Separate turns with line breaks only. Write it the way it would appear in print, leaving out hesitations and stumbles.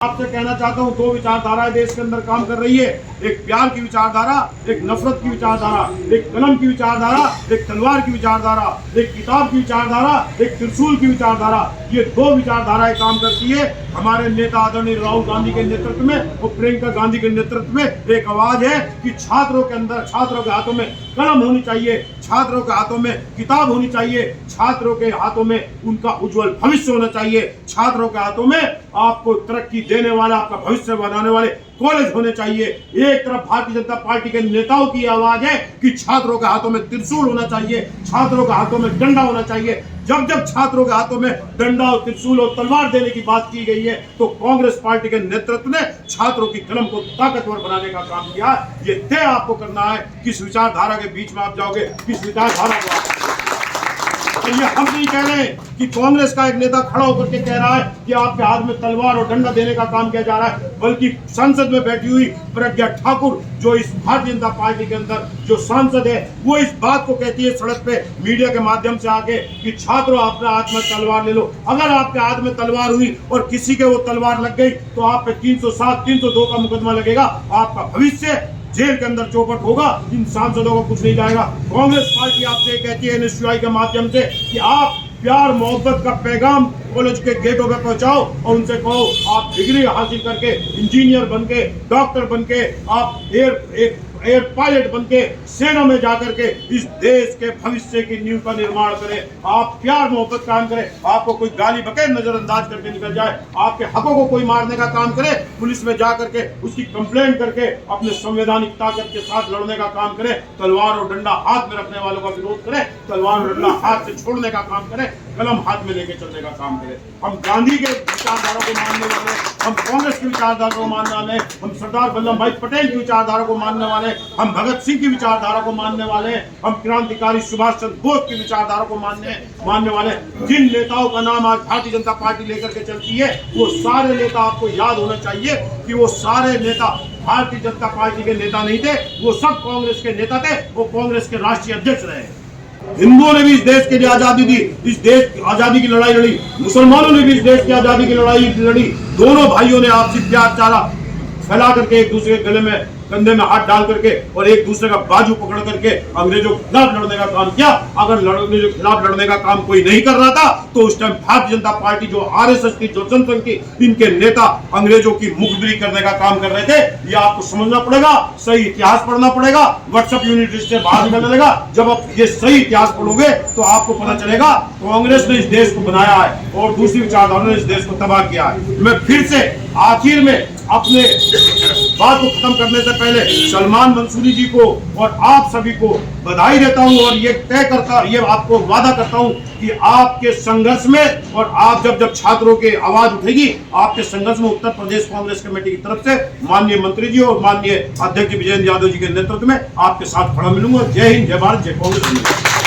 आपसे कहना चाहता हूँ, दो विचारधाराएं देश के अंदर काम कर रही है। एक प्यार की विचारधारा, एक नफरत की विचारधारा, एक कलम की विचारधारा, एक तलवार की विचारधारा, एक किताब की विचारधारा, एक त्रिशूल की विचारधारा। ये दो विचारधाराएं काम करती है। हमारे नेता आदरणीय राहुल गांधी के नेतृत्व में और प्रियंका गांधी के नेतृत्व में एक आवाज है कि छात्रों के अंदर, छात्रों के हाथों में कलम होनी चाहिए, छात्रों के हाथों में किताब होनी चाहिए, छात्रों के हाथों में उनका उज्जवल भविष्य होना चाहिए, छात्रों के हाथों में आपको तरक्की देने वाला, आपका भविष्य बनाने वाले कॉलेज होने चाहिए। एक तरफ भारतीय जनता पार्टी के नेताओं की आवाज है कि छात्रों के हाथों में त्रिशूल होना चाहिए, छात्रों के हाथों में डंडा होना चाहिए। जब जब छात्रों के हाथों में डंडा और त्रिशूल और तलवार देने की बात की गई है तो कांग्रेस पार्टी के नेतृत्व ने छात्रों की कलम को ताकतवर बनाने का काम किया। ये तय आपको करना है किस विचारधारा के बीच में आप जाओगे, किस विचारधारा को। ये हम नहीं कह रहे कि कांग्रेस का एक नेता खड़ा होकर के कह रहा है कि आपके हाथ में तलवार और डंडा देने का काम किया जा रहा है, बल्कि संसद में बैठी हुई प्रज्ञा ठाकुर, जो इस भारतीय जनता पार्टी के अंदर जो सांसद है, वो इस बात को कहती है सड़क पे मीडिया के माध्यम से आके कि छात्रों अपने हाथ में तलवार ले लो। अगर आपके हाथ में तलवार हुई और किसी के वो तलवार लग गई तो आप पे 307, 302 का मुकदमा लगेगा, आपका भविष्य जेल के अंदर चौपट होगा, इन सांसदों को कुछ नहीं जाएगा। कांग्रेस पार्टी आपसे कहती है एनएसयूआई के माध्यम से कि आप प्यार मोहब्बत का पैगाम कॉलेज के गेटों पे पहुंचाओ और उनसे कहो आप डिग्री हासिल करके इंजीनियर बनके, डॉक्टर बनके, आप एयर पायलट बनके सेना में जाकर के इस देश के भविष्य की नींव का निर्माण करें। आप प्यार मोहब्बत काम करें, आपको कोई गाली बके नजरअंदाज करके निकल जाए, आपके हकों को कोई मारने का काम करे, पुलिस में जा करके उसकी कंप्लेंट करके अपने संवैधानिक ताकत के साथ लड़ने का काम करे, तलवार और डंडा हाथ में रखने वालों का विरोध करे, तलवार और डंडा हाथ से छोड़ने का काम करे, कलम हाथ में लेके चलने का काम करे। हम गांधी के विचारधारा को मानने वाले, हम कांग्रेस की विचारधारा को मानने वाले, हम सरदार वल्लभ भाई पटेल की विचारधारा को मानने वाले, हम भगत सिंह की विचारधारा को मानने वाले, हम क्रांतिकारी सुभाष चंद्र बोस की विचारधारा को मानने वाले। जिन नेताओं का नाम आज भारतीय जनता पार्टी लेकर के चलती है, वो सारे नेता आपको याद होना चाहिए कि वो सारे नेता भारतीय जनता पार्टी के नेता नहीं थे, वो सब कांग्रेस के नेता थे, वो कांग्रेस के राष्ट्रीय अध्यक्ष रहे। हिंदुओं ने भी इस देश के लिए आजादी दी, इस देश की आजादी की लड़ाई लड़ी, मुसलमानों ने भी इस देश की आजादी की लड़ाई लड़ी। दोनों भाइयों ने आपसी प्यार चारा फैला करके एक दूसरे के गले में, कंधे में हाथ डाल करके और एक दूसरे का बाजू पकड़ करके अंग्रेजों के खिलाफ लड़ने का काम किया। अगर अंग्रेजों के खिलाफ लड़ने का काम कोई नहीं कर रहा था तो उस टाइम भारतीय जनता पार्टी, जो आरएसएस की, जो जनसंघ की, इनके नेता अंग्रेजों की मुखबिरी करने का काम कर रहे थे। ये आपको समझना पड़ेगा, सही इतिहास पढ़ना पड़ेगा, व्हाट्सएप यूनिवर्सिटी से बाहर निकलने लगेगा। जब आप ये सही इतिहास पढ़ोगे तो आपको पता चलेगा कांग्रेस ने इस देश को बनाया है और दूसरी विचारधारा ने इस देश को तबाह किया है। मैं फिर से आखिर में अपने बात को खत्म करने से पहले सलमान मंसूरी जी को और आप सभी को बधाई देता हूं और ये आपको वादा करता हूं कि आपके संघर्ष में, और आप जब छात्रों की आवाज उठेगी, आपके संघर्ष में उत्तर प्रदेश कांग्रेस कमेटी की तरफ से माननीय मंत्री जी और माननीय अध्यक्ष विजेंद्र यादव जी के नेतृत्व में आपके साथ खड़ा मिलूंगा। जय हिंद, जय भारत, जय कांग्रेस।